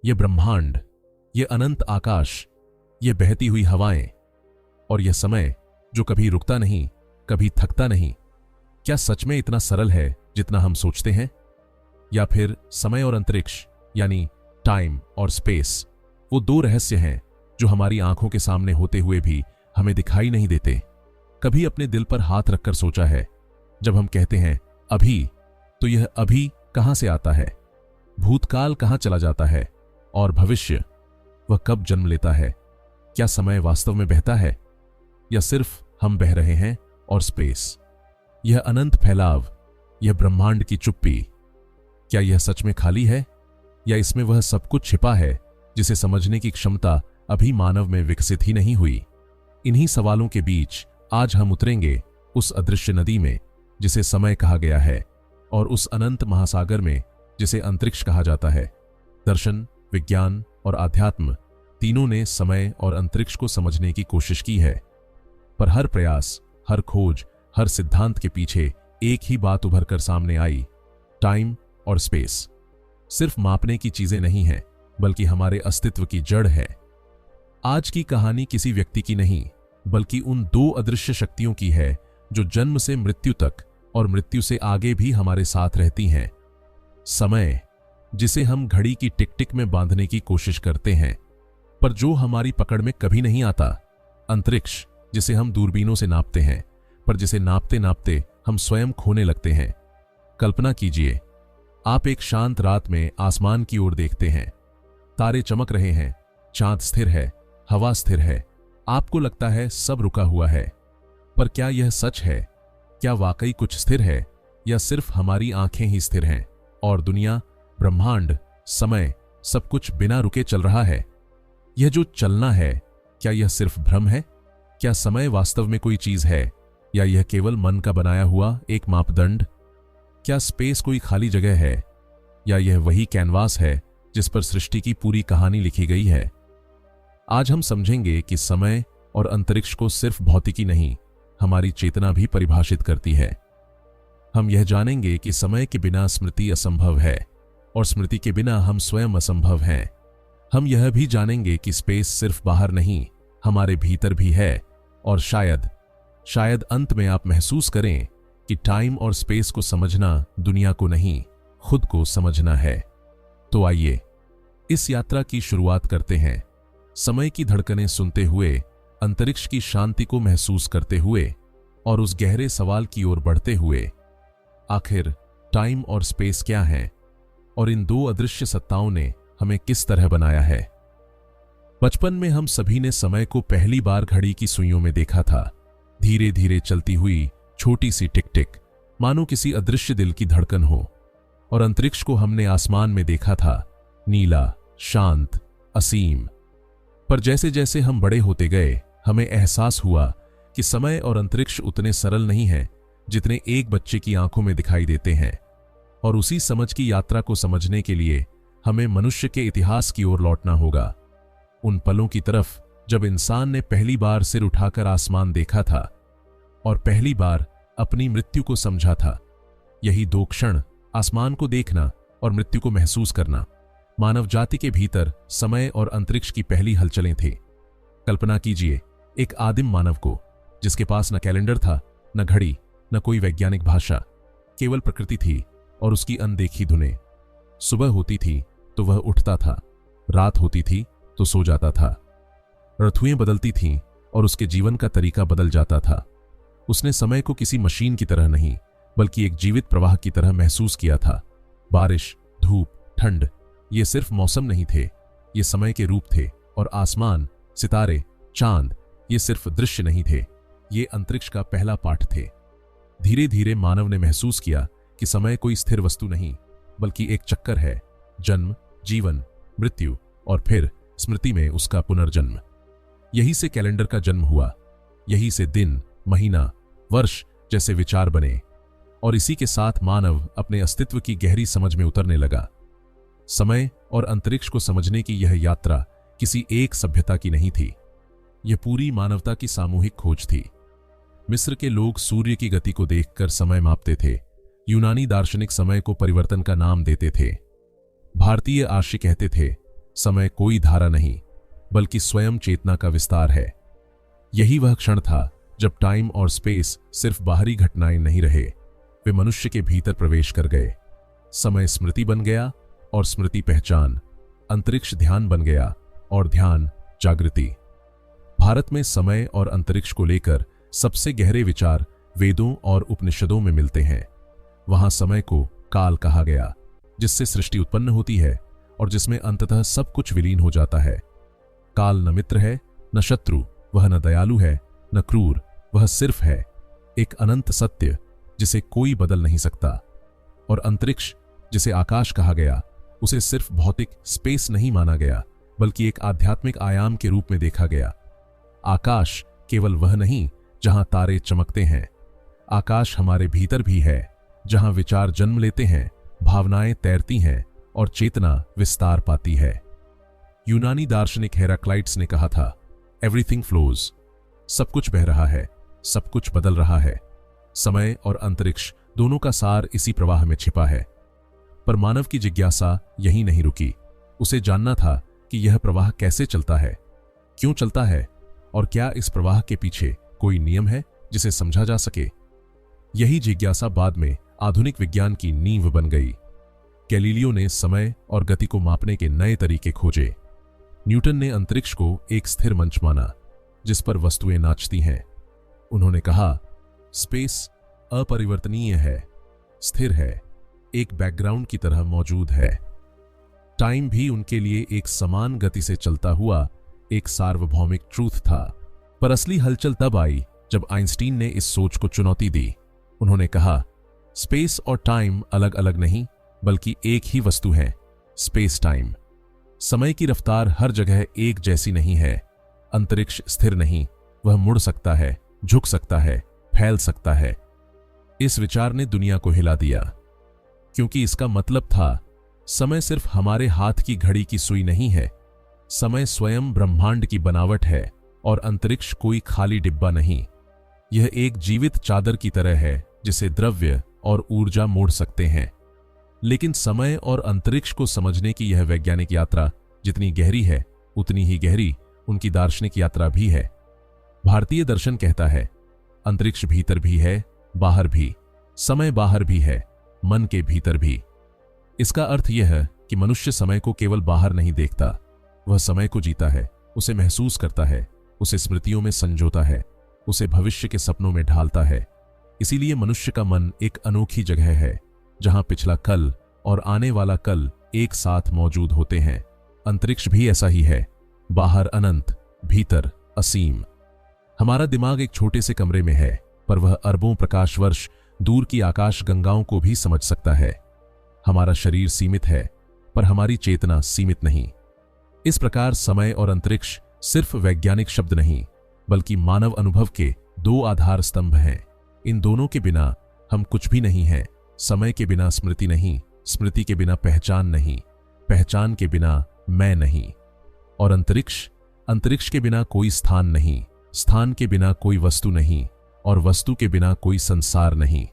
ये ब्रह्मांड, ये अनंत आकाश, ये बहती हुई हवाएं और यह समय जो कभी रुकता नहीं, कभी थकता नहीं, क्या सच में इतना सरल है जितना हम सोचते हैं? या फिर समय और अंतरिक्ष यानी टाइम और स्पेस वो दो रहस्य हैं जो हमारी आंखों के सामने होते हुए भी हमें दिखाई नहीं देते? कभी अपने दिल पर हाथ रखकर सोचा है, जब हम कहते हैं अभी, तो यह अभी कहां से आता है? भूतकाल कहां चला जाता है? और भविष्य, वह कब जन्म लेता है? क्या समय वास्तव में बहता है या सिर्फ हम बह रहे हैं? और स्पेस, यह अनंत फैलाव, यह ब्रह्मांड की चुप्पी, क्या यह सच में खाली है या इसमें वह सब कुछ छिपा है जिसे समझने की क्षमता अभी मानव में विकसित ही नहीं हुई? इन्हीं सवालों के बीच आज हम उतरेंगे उस अदृश्य नदी में जिसे समय कहा गया है और उस अनंत महासागर में जिसे अंतरिक्ष कहा जाता है। दर्शन, विज्ञान और आध्यात्म तीनों ने समय और अंतरिक्ष को समझने की कोशिश की है, पर हर प्रयास, हर खोज, हर सिद्धांत के पीछे एक ही बात उभर कर सामने आई, टाइम और स्पेस सिर्फ मापने की चीजें नहीं हैं, बल्कि हमारे अस्तित्व की जड़ है। आज की कहानी किसी व्यक्ति की नहीं, बल्कि उन दो अदृश्य शक्तियों की है जो जन्म से मृत्यु तक और मृत्यु से आगे भी हमारे साथ रहती हैं। समय, जिसे हम घड़ी की टिक टिक में बांधने की कोशिश करते हैं, पर जो हमारी पकड़ में कभी नहीं आता। अंतरिक्ष, जिसे हम दूरबीनों से नापते हैं, पर जिसे नापते नापते हम स्वयं खोने लगते हैं। कल्पना कीजिए, आप एक शांत रात में आसमान की ओर देखते हैं, तारे चमक रहे हैं, चांद स्थिर है, हवा स्थिर है, आपको लगता है सब रुका हुआ है। पर क्या यह सच है? क्या वाकई कुछ स्थिर है या सिर्फ हमारी आंखें ही स्थिर हैं और दुनिया, ब्रह्मांड, समय सब कुछ बिना रुके चल रहा है? यह जो चलना है, क्या यह सिर्फ भ्रम है? क्या समय वास्तव में कोई चीज है या यह केवल मन का बनाया हुआ एक मापदंड? क्या स्पेस कोई खाली जगह है या यह वही कैनवास है जिस पर सृष्टि की पूरी कहानी लिखी गई है? आज हम समझेंगे कि समय और अंतरिक्ष को सिर्फ भौतिकी नहीं, हमारी चेतना भी परिभाषित करती है। हम यह जानेंगे कि समय के बिना स्मृति असंभव है और स्मृति के बिना हम स्वयं असंभव हैं। हम यह भी जानेंगे कि स्पेस सिर्फ बाहर नहीं, हमारे भीतर भी है और शायद अंत में आप महसूस करें कि टाइम और स्पेस को समझना दुनिया को नहीं, खुद को समझना है। तो आइए इस यात्रा की शुरुआत करते हैं, समय की धड़कनें सुनते हुए, अंतरिक्ष की शांति को महसूस करते हुए और उस गहरे सवाल की ओर बढ़ते हुए, आखिर टाइम और स्पेस क्या हैं और इन दो अदृश्य सत्ताओं ने हमें किस तरह बनाया है। बचपन में हम सभी ने समय को पहली बार घड़ी की सुइयों में देखा था, धीरे धीरे चलती हुई छोटी सी टिक टिक, मानो किसी अदृश्य दिल की धड़कन हो। और अंतरिक्ष को हमने आसमान में देखा था, नीला, शांत, असीम। पर जैसे जैसे हम बड़े होते गए, हमें एहसास हुआ कि समय और अंतरिक्ष उतने सरल नहीं हैं जितने एक बच्चे की आंखों में दिखाई देते हैं। और उसी समझ की यात्रा को समझने के लिए हमें मनुष्य के इतिहास की ओर लौटना होगा, उन पलों की तरफ जब इंसान ने पहली बार सिर उठाकर आसमान देखा था और पहली बार अपनी मृत्यु को समझा था। यही दो क्षण, आसमान को देखना और मृत्यु को महसूस करना, मानव जाति के भीतर समय और अंतरिक्ष की पहली हलचलें थी। कल्पना कीजिए एक आदिम मानव को जिसके पास न कैलेंडर था, न घड़ी, न कोई वैज्ञानिक भाषा, केवल प्रकृति थी और उसकी अनदेखी धुनें। सुबह होती थी तो वह उठता था, रात होती थी तो सो जाता था। ऋतुएं बदलती थीं और उसके जीवन का तरीका बदल जाता था। उसने समय को किसी मशीन की तरह नहीं, बल्कि एक जीवित प्रवाह की तरह महसूस किया था। बारिश, धूप, ठंड, ये सिर्फ मौसम नहीं थे, ये समय के रूप थे। और आसमान, सितारे, चांद, ये सिर्फ दृश्य नहीं थे, ये अंतरिक्ष का पहला पाठ थे। धीरे धीरे मानव ने महसूस किया कि समय कोई स्थिर वस्तु नहीं, बल्कि एक चक्कर है, जन्म, जीवन, मृत्यु और फिर स्मृति में उसका पुनर्जन्म। यही से कैलेंडर का जन्म हुआ, यही से दिन, महीना, वर्ष जैसे विचार बने और इसी के साथ मानव अपने अस्तित्व की गहरी समझ में उतरने लगा। समय और अंतरिक्ष को समझने की यह यात्रा किसी एक सभ्यता की नहीं थी, यह पूरी मानवता की सामूहिक खोज थी। मिस्र के लोग सूर्य की गति को देखकर समय मापते थे, यूनानी दार्शनिक समय को परिवर्तन का नाम देते थे, भारतीय आर्षी कहते थे समय कोई धारा नहीं, बल्कि स्वयं चेतना का विस्तार है। यही वह क्षण था जब टाइम और स्पेस सिर्फ बाहरी घटनाएं नहीं रहे, वे मनुष्य के भीतर प्रवेश कर गए। समय स्मृति बन गया और स्मृति पहचान, अंतरिक्ष ध्यान बन गया और ध्यान जागृति। भारत में समय और अंतरिक्ष को लेकर सबसे गहरे विचार वेदों और उपनिषदों में मिलते हैं। वहां समय को काल कहा गया, जिससे सृष्टि उत्पन्न होती है और जिसमें अंततः सब कुछ विलीन हो जाता है। काल न मित्र है, न शत्रु, वह न दयालु है, न क्रूर, वह सिर्फ है एक अनंत सत्य जिसे कोई बदल नहीं सकता। और अंतरिक्ष, जिसे आकाश कहा गया, उसे सिर्फ भौतिक स्पेस नहीं माना गया, बल्कि एक आध्यात्मिक आयाम के रूप में देखा गया। आकाश केवल वह नहीं जहां तारे चमकते हैं, आकाश हमारे भीतर भी है, जहां विचार जन्म लेते हैं, भावनाएं तैरती हैं और चेतना विस्तार पाती है। यूनानी दार्शनिक हेराक्लाइट्स ने कहा था, एवरीथिंग फ्लोज, सब कुछ बह रहा है, सब कुछ बदल रहा है। समय और अंतरिक्ष दोनों का सार इसी प्रवाह में छिपा है। पर मानव की जिज्ञासा यहीं नहीं रुकी। उसे जानना था कि यह प्रवाह कैसे चलता है, क्यों चलता है, और क्या इस प्रवाह के पीछे कोई नियम है जिसे समझा जा सके। यही जिज्ञासा बाद में आधुनिक विज्ञान की नींव बन गई। गैलीलियो ने समय और गति को मापने के नए तरीके खोजे। न्यूटन ने अंतरिक्ष को एक स्थिर मंच माना जिस पर वस्तुएं नाचती हैं। उन्होंने कहा, स्पेस अपरिवर्तनीय है, स्थिर है, एक बैकग्राउंड की तरह मौजूद है। टाइम भी उनके लिए एक समान गति से चलता हुआ एक सार्वभौमिक ट्रूथ था। पर असली हलचल तब आई जब आइंस्टीन ने इस सोच को चुनौती दी। उन्होंने कहा, स्पेस और टाइम अलग अलग नहीं, बल्कि एक ही वस्तु है, स्पेस टाइम। समय की रफ्तार हर जगह एक जैसी नहीं है। अंतरिक्ष स्थिर नहीं, वह मुड़ सकता है, झुक सकता है, फैल सकता है। इस विचार ने दुनिया को हिला दिया, क्योंकि इसका मतलब था समय सिर्फ हमारे हाथ की घड़ी की सुई नहीं है, समय स्वयं ब्रह्मांड की बनावट है और अंतरिक्ष कोई खाली डिब्बा नहीं। यह एक जीवित चादर की तरह है जिसे द्रव्य और ऊर्जा मोड़ सकते हैं। लेकिन समय और अंतरिक्ष को समझने की यह वैज्ञानिक यात्रा जितनी गहरी है, उतनी ही गहरी उनकी दार्शनिक यात्रा भी है। भारतीय दर्शन कहता है, अंतरिक्ष भीतर भी है, बाहर भी, समय बाहर भी है, मन के भीतर भी। इसका अर्थ यह है कि मनुष्य समय को केवल बाहर नहीं देखता, वह समय को जीता है, उसे महसूस करता है, उसे स्मृतियों में संजोता है, उसे भविष्य के सपनों में ढालता है। इसीलिए मनुष्य का मन एक अनोखी जगह है जहां पिछला कल और आने वाला कल एक साथ मौजूद होते हैं। अंतरिक्ष भी ऐसा ही है, बाहर अनंत, भीतर असीम। हमारा दिमाग एक छोटे से कमरे में है, पर वह अरबों प्रकाश वर्ष दूर की आकाश गंगाओं को भी समझ सकता है। हमारा शरीर सीमित है, पर हमारी चेतना सीमित नहीं। इस प्रकार समय और अंतरिक्ष सिर्फ वैज्ञानिक शब्द नहीं, बल्कि मानव अनुभव के दो आधार स्तंभ हैं। इन दोनों के बिना हम कुछ भी नहीं हैं। समय के बिना स्मृति नहीं, स्मृति के बिना पहचान नहीं, पहचान के बिना मैं नहीं। और अंतरिक्ष के बिना कोई स्थान नहीं, स्थान के बिना कोई वस्तु नहीं, और वस्तु के बिना कोई संसार नहीं।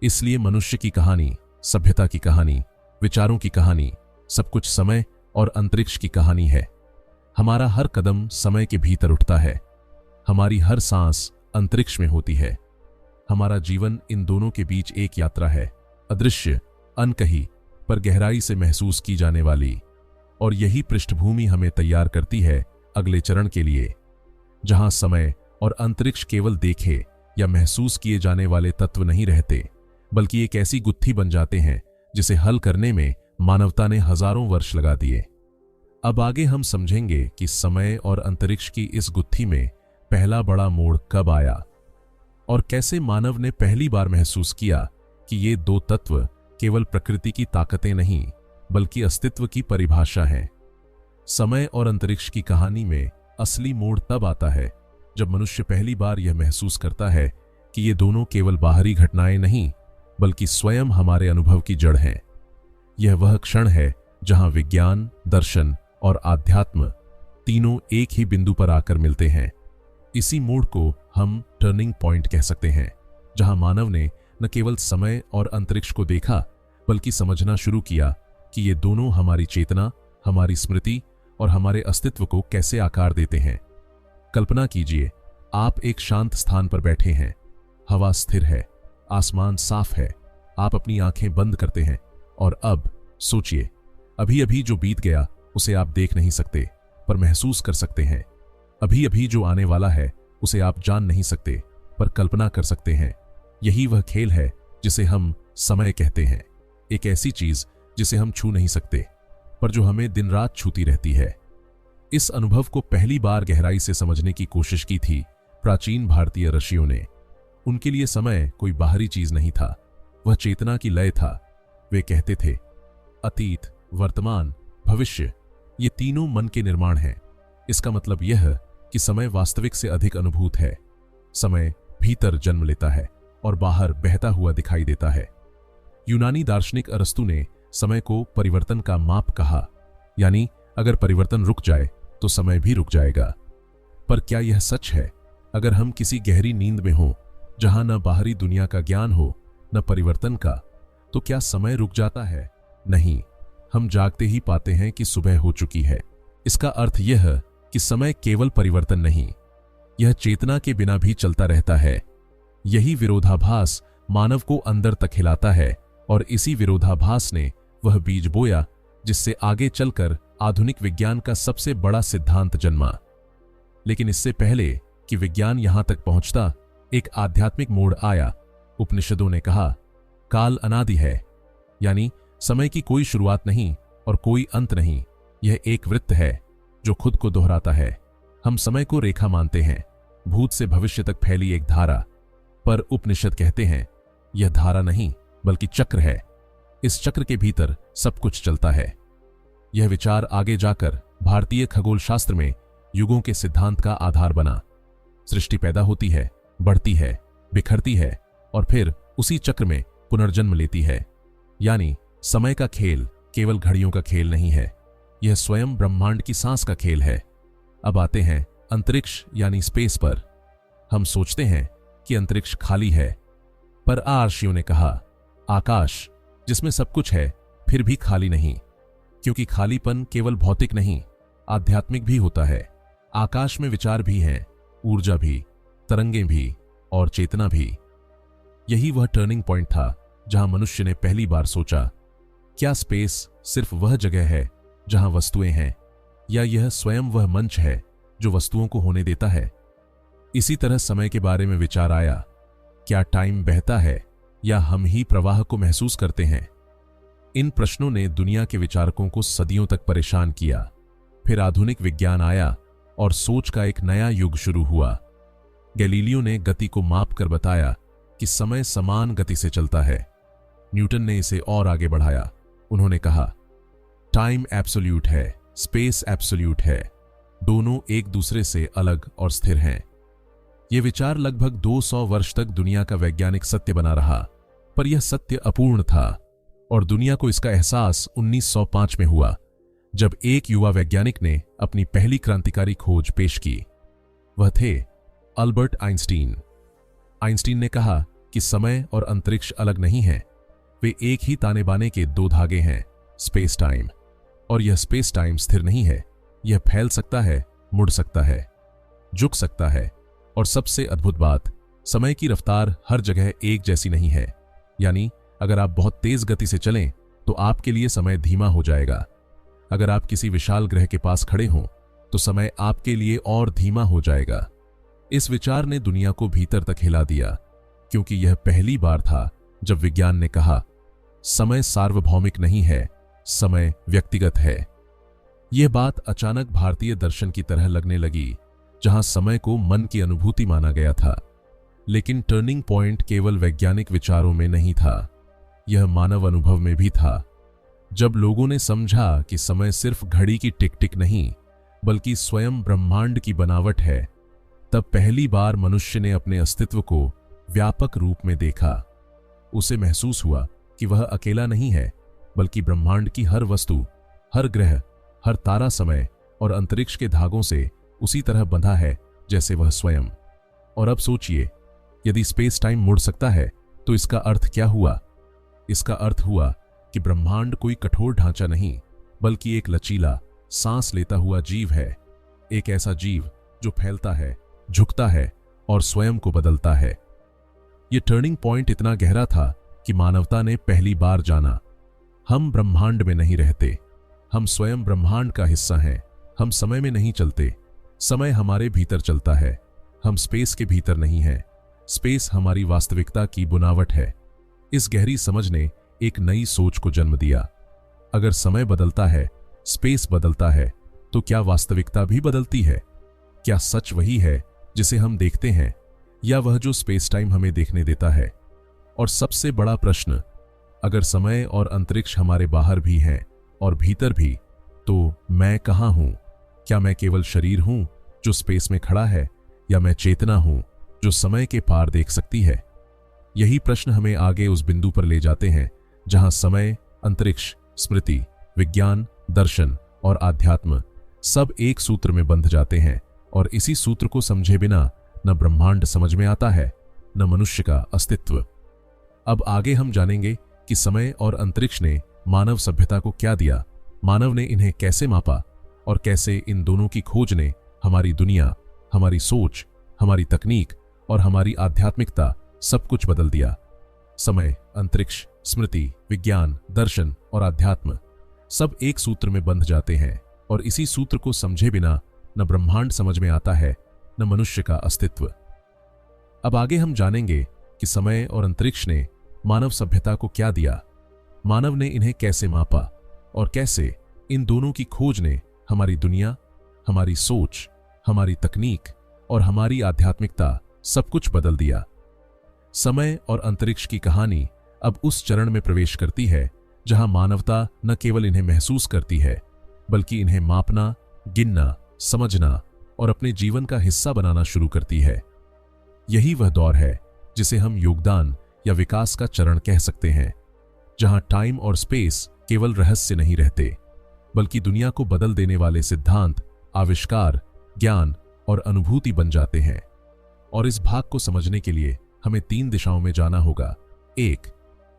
इसलिए मनुष्य की कहानी, सभ्यता की कहानी, विचारों की कहानी, सब कुछ समय और अंतरिक्ष की कहानी है। हमारा हर कदम समय के भीतर उठता है, हमारी हर सांस अंतरिक्ष में होती है। हमारा जीवन इन दोनों के बीच एक यात्रा है, अदृश्य, अनकही, पर गहराई से महसूस की जाने वाली। और यही पृष्ठभूमि हमें तैयार करती है अगले चरण के लिए, जहां समय और अंतरिक्ष केवल देखे या महसूस किए जाने वाले तत्व नहीं रहते, बल्कि एक ऐसी गुत्थी बन जाते हैं जिसे हल करने में मानवता ने हजारों वर्ष लगा दिए। अब आगे हम समझेंगे कि समय और अंतरिक्ष की इस गुत्थी में पहला बड़ा मोड़ कब आया और कैसे मानव ने पहली बार महसूस किया कि ये दो तत्व केवल प्रकृति की ताकतें नहीं, बल्कि अस्तित्व की परिभाषा हैं। समय और अंतरिक्ष की कहानी में असली मोड़ तब आता है जब मनुष्य पहली बार यह महसूस करता है कि ये दोनों केवल बाहरी घटनाएं नहीं, बल्कि स्वयं हमारे अनुभव की जड़ हैं। यह वह क्षण है जहां विज्ञान, दर्शन और आध्यात्म तीनों एक ही बिंदु पर आकर मिलते हैं। इसी मोड़ को हम टर्निंग पॉइंट कह सकते हैं, जहां मानव ने न केवल समय और अंतरिक्ष को देखा, बल्कि समझना शुरू किया कि ये दोनों हमारी चेतना, हमारी स्मृति और हमारे अस्तित्व को कैसे आकार देते हैं। कल्पना कीजिए, आप एक शांत स्थान पर बैठे हैं, हवा स्थिर है, आसमान साफ है, आप अपनी आंखें बंद करते हैं और अब सोचिए, अभी अभी जो बीत गया उसे आप देख नहीं सकते पर महसूस कर सकते हैं। अभी अभी जो आने वाला है उसे आप जान नहीं सकते पर कल्पना कर सकते हैं। यही वह खेल है जिसे हम समय कहते हैं, एक ऐसी चीज जिसे हम छू नहीं सकते पर जो हमें दिन रात छूती रहती है। इस अनुभव को पहली बार गहराई से समझने की कोशिश की थी प्राचीन भारतीय ऋषियों ने। उनके लिए समय कोई बाहरी चीज नहीं था, वह चेतना की लय था। वे कहते थे, अतीत, वर्तमान, भविष्य, ये तीनों मन के निर्माण हैं। इसका मतलब यह कि समय वास्तविक से अधिक अनुभूत है। समय भीतर जन्म लेता है और बाहर बहता हुआ दिखाई देता है। यूनानी दार्शनिक अरस्तु ने समय को परिवर्तन का माप कहा, यानी अगर परिवर्तन रुक जाए तो समय भी रुक जाएगा। पर क्या यह सच है? अगर हम किसी गहरी नींद में हों, जहां न बाहरी दुनिया का ज्ञान हो न परिवर्तन का, तो क्या समय रुक जाता है? नहीं, हम जागते ही पाते हैं कि सुबह हो चुकी है। इसका अर्थ यह कि समय केवल परिवर्तन नहीं, यह चेतना के बिना भी चलता रहता है। यही विरोधाभास मानव को अंदर तक हिलाता है और इसी विरोधाभास ने वह बीज बोया जिससे आगे चलकर आधुनिक विज्ञान का सबसे बड़ा सिद्धांत जन्मा। लेकिन इससे पहले कि विज्ञान यहां तक पहुंचता, एक आध्यात्मिक मोड़ आया। उपनिषदों ने कहा, काल अनादि है, यानी समय की कोई शुरुआत नहीं और कोई अंत नहीं, यह एक वृत्त है जो खुद को दोहराता है। हम समय को रेखा मानते हैं, भूत से भविष्य तक फैली एक धारा, पर उपनिषद कहते हैं यह धारा नहीं बल्कि चक्र है। इस चक्र के भीतर सब कुछ चलता है। यह विचार आगे जाकर भारतीय खगोल शास्त्र में युगों के सिद्धांत का आधार बना। सृष्टि पैदा होती है, बढ़ती है, बिखरती है और फिर उसी चक्र में पुनर्जन्म लेती है। यानी समय का खेल केवल घड़ियों का खेल नहीं है, यह स्वयं ब्रह्मांड की सांस का खेल है। अब आते हैं अंतरिक्ष यानी स्पेस पर। हम सोचते हैं कि अंतरिक्ष खाली है, पर ऋषियों ने कहा, आकाश जिसमें सब कुछ है फिर भी खाली नहीं, क्योंकि खालीपन केवल भौतिक नहीं, आध्यात्मिक भी होता है। आकाश में विचार भी हैं, ऊर्जा भी, तरंगें भी और चेतना भी। यही वह टर्निंग पॉइंट था जहां मनुष्य ने पहली बार सोचा, क्या स्पेस सिर्फ वह जगह है जहां वस्तुएं हैं, या यह स्वयं वह मंच है जो वस्तुओं को होने देता है। इसी तरह समय के बारे में विचार आया, क्या टाइम बहता है या हम ही प्रवाह को महसूस करते हैं। इन प्रश्नों ने दुनिया के विचारकों को सदियों तक परेशान किया। फिर आधुनिक विज्ञान आया और सोच का एक नया युग शुरू हुआ। गैलीलियो ने गति को माप कर बताया कि समय समान गति से चलता है। न्यूटन ने इसे और आगे बढ़ाया। उन्होंने कहा, टाइम एब्सोल्यूट है, स्पेस एब्सोल्यूट है, दोनों एक दूसरे से अलग और स्थिर हैं। यह विचार लगभग 200 वर्ष तक दुनिया का वैज्ञानिक सत्य बना रहा, पर यह सत्य अपूर्ण था और दुनिया को इसका एहसास 1905 में हुआ, जब एक युवा वैज्ञानिक ने अपनी पहली क्रांतिकारी खोज पेश की। वह थे अल्बर्ट आइंस्टीन। आइंस्टीन ने कहा कि समय और अंतरिक्ष अलग नहीं हैं, वे एक ही ताने बाने के दो धागे हैं, स्पेस टाइम। और यह स्पेस टाइम स्थिर नहीं है, यह फैल सकता है, मुड़ सकता है, झुक सकता है, और सबसे अद्भुत बात, समय की रफ्तार हर जगह एक जैसी नहीं है। यानी अगर आप बहुत तेज गति से चलें तो आपके लिए समय धीमा हो जाएगा। अगर आप किसी विशाल ग्रह के पास खड़े हों तो समय आपके लिए और धीमा हो जाएगा। इस विचार ने दुनिया को भीतर तक हिला दिया, क्योंकि यह पहली बार था जब विज्ञान ने कहा, समय सार्वभौमिक नहीं है, समय व्यक्तिगत है। यह बात अचानक भारतीय दर्शन की तरह लगने लगी, जहां समय को मन की अनुभूति माना गया था। लेकिन टर्निंग पॉइंट केवल वैज्ञानिक विचारों में नहीं था, यह मानव अनुभव में भी था। जब लोगों ने समझा कि समय सिर्फ घड़ी की टिक टिक नहीं बल्कि स्वयं ब्रह्मांड की बनावट है, तब पहली बार मनुष्य ने अपने अस्तित्व को व्यापक रूप में देखा। उसे महसूस हुआ कि वह अकेला नहीं है, बल्कि ब्रह्मांड की हर वस्तु, हर ग्रह, हर तारा समय और अंतरिक्ष के धागों से उसी तरह बंधा है जैसे वह स्वयं। और अब सोचिए, यदि स्पेस टाइम मुड़ सकता है तो इसका अर्थ क्या हुआ? इसका अर्थ हुआ कि ब्रह्मांड कोई कठोर ढांचा नहीं, बल्कि एक लचीला, सांस लेता हुआ जीव है, एक ऐसा जीव जो फैलता है, झुकता है और स्वयं को बदलता है। यह टर्निंग पॉइंट इतना गहरा था कि मानवता ने पहली बार जाना, हम ब्रह्मांड में नहीं रहते, हम स्वयं ब्रह्मांड का हिस्सा हैं। हम समय में नहीं चलते, समय हमारे भीतर चलता है। हम स्पेस के भीतर नहीं हैं, स्पेस हमारी वास्तविकता की बुनावट है। इस गहरी समझ ने एक नई सोच को जन्म दिया। अगर समय बदलता है, स्पेस बदलता है, तो क्या वास्तविकता भी बदलती है? क्या सच वही है जिसे हम देखते हैं, या वह जो स्पेस टाइम हमें देखने देता है? और सबसे बड़ा प्रश्न, अगर समय और अंतरिक्ष हमारे बाहर भी हैं और भीतर भी, तो मैं कहाँ हूं? क्या मैं केवल शरीर हूं जो स्पेस में खड़ा है, या मैं चेतना हूं जो समय के पार देख सकती है? यही प्रश्न हमें आगे उस बिंदु पर ले जाते हैं जहां समय, अंतरिक्ष, स्मृति, विज्ञान, दर्शन और आध्यात्म सब एक सूत्र में बंध जाते हैं। और इसी सूत्र को समझे बिना न ब्रह्मांड समझ में आता है, न मनुष्य का अस्तित्व। अब आगे हम जानेंगे कि समय और अंतरिक्ष ने मानव सभ्यता को क्या दिया, मानव ने इन्हें कैसे मापा, और कैसे इन दोनों की खोज ने हमारी दुनिया, हमारी सोच, हमारी तकनीक और हमारी आध्यात्मिकता सब कुछ बदल दिया। समय, अंतरिक्ष, स्मृति, विज्ञान, दर्शन और आध्यात्म सब एक सूत्र में बंध जाते हैं, और इसी सूत्र को समझे बिना न ब्रह्मांड समझ में आता है, न मनुष्य का अस्तित्व। अब आगे हम जानेंगे कि समय और अंतरिक्ष ने मानव सभ्यता को क्या दिया, मानव ने इन्हें कैसे मापा, और कैसे इन दोनों की खोज ने हमारी दुनिया, हमारी सोच, हमारी तकनीक और हमारी आध्यात्मिकता सब कुछ बदल दिया। समय और अंतरिक्ष की कहानी अब उस चरण में प्रवेश करती है जहां मानवता न केवल इन्हें महसूस करती है, बल्कि इन्हें मापना, गिनना, समझना और अपने जीवन का हिस्सा बनाना शुरू करती है। यही वह दौर है जिसे हम योगदान या विकास का चरण कह सकते हैं, जहां टाइम और स्पेस केवल रहस्य नहीं रहते, बल्कि दुनिया को बदल देने वाले सिद्धांत, आविष्कार, ज्ञान और अनुभूति बन जाते हैं। और इस भाग को समझने के लिए हमें 3 दिशाओं में जाना होगा। 1.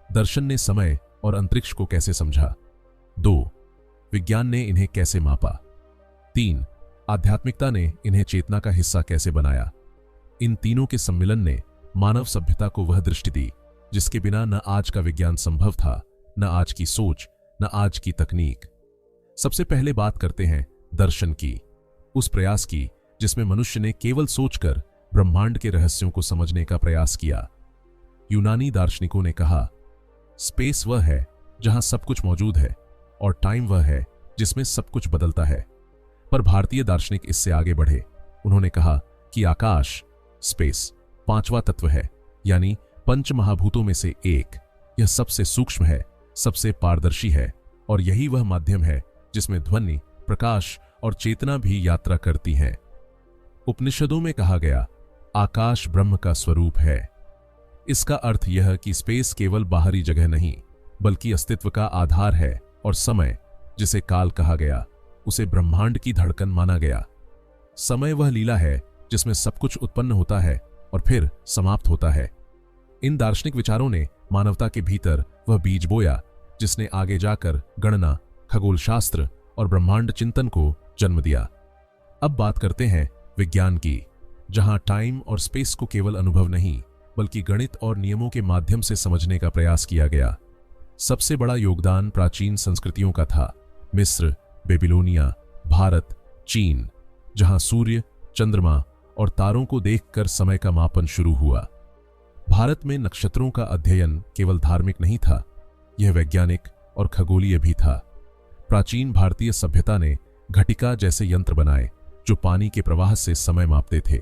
दर्शन ने समय और अंतरिक्ष को कैसे समझा। 2. विज्ञान ने इन्हें कैसे मापा। 3. आध्यात्मिकता ने इन्हें चेतना का हिस्सा कैसे बनाया। इन तीनों के सम्मिलन ने मानव सभ्यता को वह दृष्टि दी जिसके बिना न आज का विज्ञान संभव था, न आज की सोच, न आज की तकनीक। सबसे पहले बात करते हैं दर्शन की, उस प्रयास की जिसमें मनुष्य ने केवल सोचकर ब्रह्मांड के रहस्यों को समझने का प्रयास किया। यूनानी दार्शनिकों ने कहा, स्पेस वह है जहां सब कुछ मौजूद है, और टाइम वह है जिसमें सब कुछ बदलता है। पर भारतीय दार्शनिक इससे आगे बढ़े। उन्होंने कहा कि आकाश, स्पेस, 5वां तत्व है, यानी पंच महाभूतों में से एक। यह सबसे सूक्ष्म है, सबसे पारदर्शी है, और यही वह माध्यम है जिसमें ध्वनि, प्रकाश और चेतना भी यात्रा करती हैं। उपनिषदों में कहा गया, आकाश ब्रह्म का स्वरूप है। इसका अर्थ यह कि स्पेस केवल बाहरी जगह नहीं, बल्कि अस्तित्व का आधार है, और समय, जिसे काल कहा गया, उसे ब्रह्मांड की धड़कन माना गया। समय वह लीला है जिसमें सब कुछ उत्पन्न होता है और फिर समाप्त होता है। इन दार्शनिक विचारों ने मानवता के भीतर वह बीज बोया जिसने आगे जाकर गणना, खगोलशास्त्र और ब्रह्मांड चिंतन को जन्म दिया। अब बात करते हैं विज्ञान की, जहां टाइम और स्पेस को केवल अनुभव नहीं, बल्कि गणित और नियमों के माध्यम से समझने का प्रयास किया गया। सबसे बड़ा योगदान प्राचीन संस्कृतियों का था। मिस्र, बेबीलोनिया, भारत, चीन, जहां सूर्य, चंद्रमा और तारों को देखकर समय का मापन शुरू हुआ। भारत में नक्षत्रों का अध्ययन केवल धार्मिक नहीं था, यह वैज्ञानिक और खगोलीय भी था। प्राचीन भारतीय सभ्यता ने घटिका जैसे यंत्र बनाए जो पानी के प्रवाह से समय मापते थे।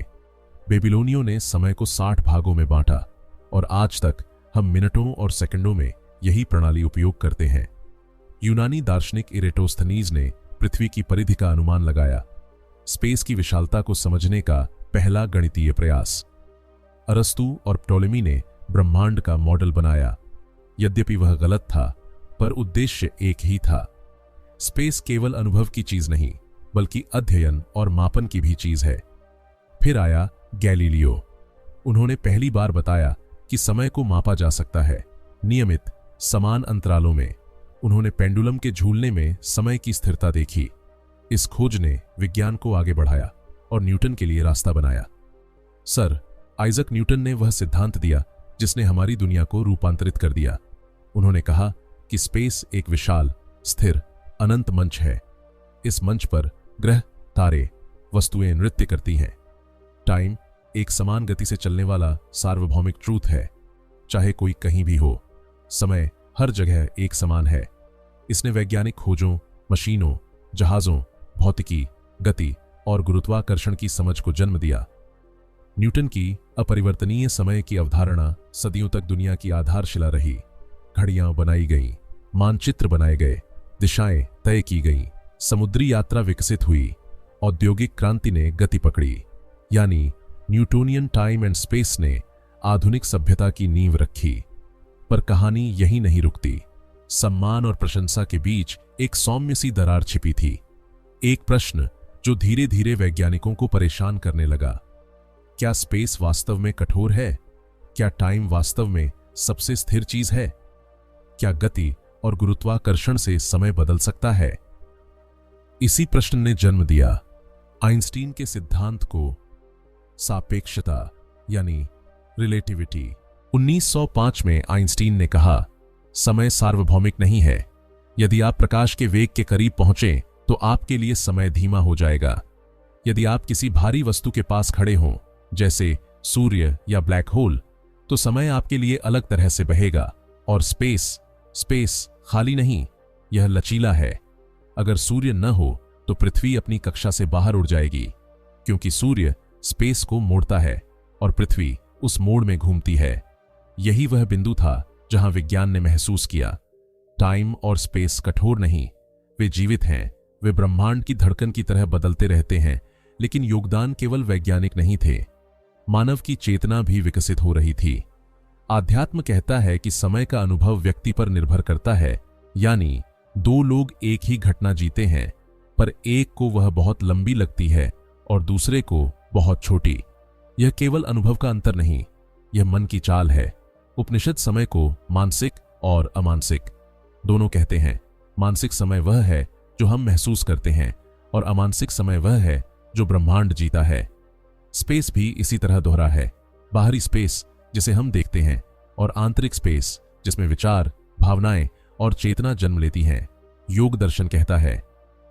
बेबीलोनियों ने समय को 60 भागों में बांटा, और आज तक हम मिनटों और सेकंडों में यही प्रणाली उपयोग करते हैं। यूनानी दार्शनिक इरेटोस्थनीज ने पृथ्वी की परिधि का अनुमान लगाया, स्पेस की विशालता को समझने का पहला गणितीय प्रयास। अरस्तु और टोलेमी ने ब्रह्मांड का मॉडल बनाया। यद्यपि वह गलत था, पर उद्देश्य एक ही था। स्पेस केवल अनुभव की चीज नहीं, बल्कि अध्ययन और मापन की भी चीज है। फिर आया गैलीलियो। उन्होंने पहली बार बताया कि समय को मापा जा सकता है, नियमित, समान अंतरालों में। उन्होंने पेंडुलम के झूलने में समय की स्थिरता देखी। इस खोज ने विज्ञान को आगे बढ़ाया और न्यूटन के लिए रास्ता बनाया। सर आइजक न्यूटन ने वह सिद्धांत दिया जिसने हमारी दुनिया को रूपांतरित कर दिया। उन्होंने कहा कि स्पेस एक विशाल, स्थिर, अनंत मंच है। इस मंच पर ग्रह, तारे, वस्तुएं नृत्य करती हैं। टाइम एक समान गति से चलने वाला सार्वभौमिक ट्रूथ है, चाहे कोई कहीं भी हो। समय हर जगह एक समान है। इसने वैज्ञानिक खोजों, मशीनों, जहाजों, भौतिकी, गति और गुरुत्वाकर्षण की समझ को जन्म दिया। न्यूटन की अपरिवर्तनीय समय की अवधारणा सदियों तक दुनिया की आधारशिला रही। घड़ियां बनाई गईं, मानचित्र बनाए गए, दिशाएं तय की गईं, समुद्री यात्रा विकसित हुई, औद्योगिक क्रांति ने गति पकड़ी, यानी न्यूटोनियन टाइम एंड स्पेस ने आधुनिक सभ्यता की नींव रखी। पर कहानी यही नहीं रुकती। सम्मान और प्रशंसा के बीच एक सौम्य सी दरार छिपी थी। एक प्रश्न जो धीरे धीरे वैज्ञानिकों को परेशान करने लगा। क्या स्पेस वास्तव में कठोर है? क्या टाइम वास्तव में सबसे स्थिर चीज है? क्या गति और गुरुत्वाकर्षण से समय बदल सकता है? इसी प्रश्न ने जन्म दिया आइंस्टीन के सिद्धांत को, सापेक्षता यानी रिलेटिविटी। 1905 में आइंस्टीन ने कहा, समय सार्वभौमिक नहीं है। यदि आप प्रकाश के वेग के करीब पहुंचे तो आपके लिए समय धीमा हो जाएगा। यदि आप किसी भारी वस्तु के पास खड़े हों, जैसे सूर्य या ब्लैक होल, तो समय आपके लिए अलग तरह से बहेगा। और स्पेस खाली नहीं, यह लचीला है। अगर सूर्य न हो तो पृथ्वी अपनी कक्षा से बाहर उड़ जाएगी, क्योंकि सूर्य स्पेस को मोड़ता है और पृथ्वी उस मोड़ में घूमती है। यही वह बिंदु था जहां विज्ञान ने महसूस किया, टाइम और स्पेस कठोर नहीं, वे जीवित हैं। वे ब्रह्मांड की धड़कन की तरह बदलते रहते हैं। लेकिन योगदान केवल वैज्ञानिक नहीं थे, मानव की चेतना भी विकसित हो रही थी। आध्यात्म कहता है कि समय का अनुभव व्यक्ति पर निर्भर करता है, यानी दो लोग एक ही घटना जीते हैं, पर एक को वह बहुत लंबी लगती है और दूसरे को बहुत छोटी। यह केवल अनुभव का अंतर नहीं, यह मन की चाल है। उपनिषद समय को मानसिक और अमानसिक दोनों कहते हैं। मानसिक समय वह है जो हम महसूस करते हैं और अमानसिक समय वह है जो ब्रह्मांड जीता है। स्पेस भी इसी तरह दोहरा है। बाहरी स्पेस जिसे हम देखते हैं और आंतरिक स्पेस जिसमें विचार, भावनाएं और चेतना जन्म लेती हैं। योग दर्शन कहता है,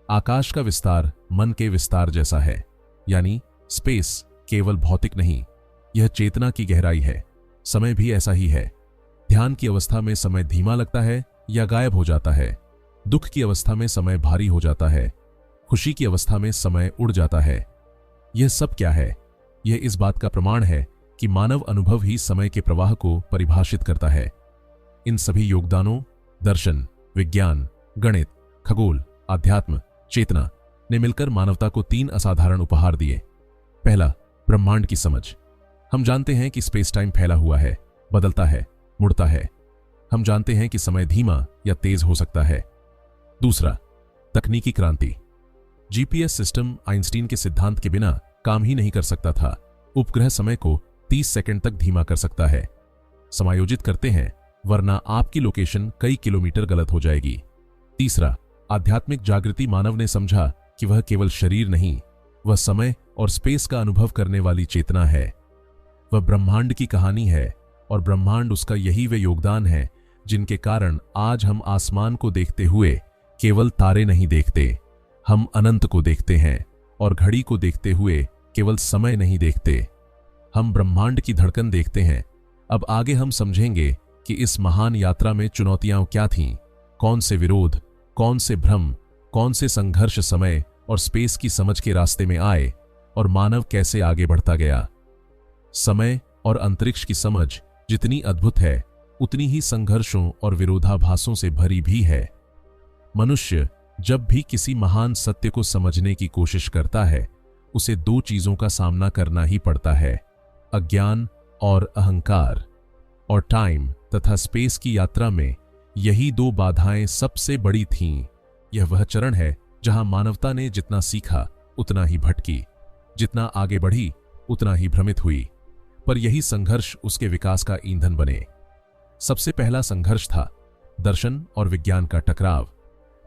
आकाश का विस्तार मन के विस्तार जैसा है, यानी स्पेस केवल भौतिक नहीं, यह चेतना की गहराई है। समय भी ऐसा ही है। ध्यान की अवस्था में समय धीमा लगता है या गायब हो जाता है। दुख की अवस्था में समय भारी हो जाता है। खुशी की अवस्था में समय उड़ जाता है। यह सब क्या है? यह इस बात का प्रमाण है कि मानव अनुभव ही समय के प्रवाह को परिभाषित करता है। इन सभी योगदानों, दर्शन, विज्ञान, गणित, खगोल, आध्यात्म, चेतना ने मिलकर मानवता को 3 असाधारण उपहार दिए। पहला, ब्रह्मांड की समझ। हम जानते हैं कि स्पेस टाइम फैला हुआ है, बदलता है, मुड़ता है। हम जानते हैं कि समय धीमा या तेज हो सकता है। दूसरा, तकनीकी क्रांति। जीपीएस सिस्टम आइंस्टीन के सिद्धांत के बिना काम ही नहीं कर सकता था। उपग्रह समय को 30 सेकंड तक धीमा कर सकता है। समायोजित करते हैं, वरना आपकी लोकेशन कई किलोमीटर गलत हो जाएगी। तीसरा, आध्यात्मिक जागृति। मानव ने समझा कि वह केवल शरीर नहीं, वह समय और स्पेस का अनुभव करने वाली चेतना है। वह ब्रह्मांड की कहानी है और ब्रह्मांड उसका यही वे योगदान है जिनके कारण आज हम आसमान को देखते हुए केवल तारे नहीं देखते, हम अनंत को देखते हैं, और घड़ी को देखते हुए केवल समय नहीं देखते, हम ब्रह्मांड की धड़कन देखते हैं। अब आगे हम समझेंगे कि इस महान यात्रा में चुनौतियां क्या थीं, कौन से विरोध, कौन से भ्रम, कौन से संघर्ष समय और स्पेस की समझ के रास्ते में आए और मानव कैसे आगे बढ़ता गया। समय और अंतरिक्ष की समझ जितनी अद्भुत है, उतनी ही संघर्षों और विरोधाभासों से भरी भी है। मनुष्य जब भी किसी महान सत्य को समझने की कोशिश करता है, उसे 2 चीजों का सामना करना ही पड़ता है, अज्ञान और अहंकार। और टाइम तथा स्पेस की यात्रा में यही 2 बाधाएं सबसे बड़ी थीं। यह वह चरण है जहां मानवता ने जितना सीखा उतना ही भटकी, जितना आगे बढ़ी उतना ही भ्रमित हुई, पर यही संघर्ष उसके विकास का ईंधन बने। सबसे पहला संघर्ष था दर्शन और विज्ञान का टकराव।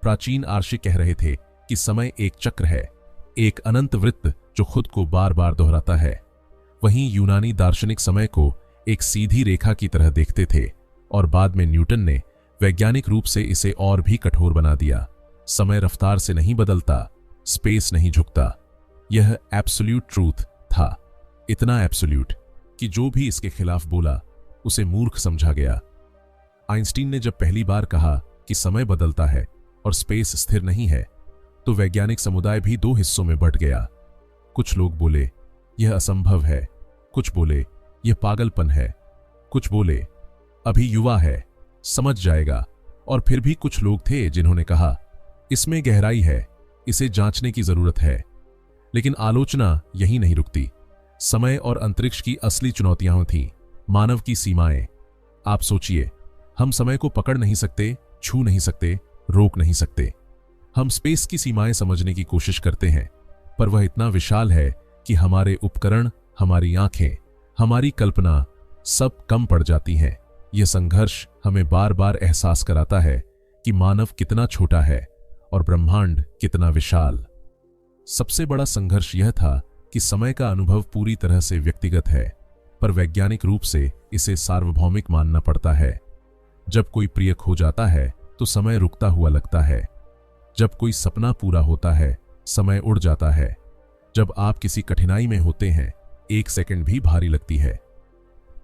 प्राचीन आर्षिक कह रहे थे कि समय एक चक्र है, एक अनंत वृत्त जो खुद को बार बार दोहराता है। वहीं यूनानी दार्शनिक समय को एक सीधी रेखा की तरह देखते थे और बाद में न्यूटन ने वैज्ञानिक रूप से इसे और भी कठोर बना दिया। समय रफ्तार से नहीं बदलता, स्पेस नहीं झुकता। यह एब्सोल्यूट ट्रूथ था, इतना एब्सोल्यूट कि जो भी इसके खिलाफ बोला उसे मूर्ख समझा गया। आइंस्टीन ने जब पहली बार कहा कि समय बदलता है और स्पेस स्थिर नहीं है, तो वैज्ञानिक समुदाय भी दो हिस्सों में बंट गया। कुछ लोग बोले यह असंभव है, कुछ बोले यह पागलपन है, कुछ बोले अभी युवा है, समझ जाएगा, और फिर भी कुछ लोग थे जिन्होंने कहा इसमें गहराई है, इसे जांचने की जरूरत है। लेकिन आलोचना यहीं नहीं रुकती। समय और अंतरिक्ष की असली चुनौतियां थीं मानव की सीमाएं। आप सोचिए, हम समय को पकड़ नहीं सकते, छू नहीं सकते, रोक नहीं सकते। हम स्पेस की सीमाएं समझने की कोशिश करते हैं, पर वह इतना विशाल है कि हमारे उपकरण, हमारी आंखें, हमारी कल्पना सब कम पड़ जाती हैं। यह संघर्ष हमें बार बार एहसास कराता है कि मानव कितना छोटा है और ब्रह्मांड कितना विशाल। सबसे बड़ा संघर्ष यह था कि समय का अनुभव पूरी तरह से व्यक्तिगत है, पर वैज्ञानिक रूप से इसे सार्वभौमिक मानना पड़ता है। जब कोई प्रिय खो जाता है तो समय रुकता हुआ लगता है। जब कोई सपना पूरा होता है, समय उड़ जाता है। जब आप किसी कठिनाई में होते हैं, एक सेकंड भी भारी लगती है,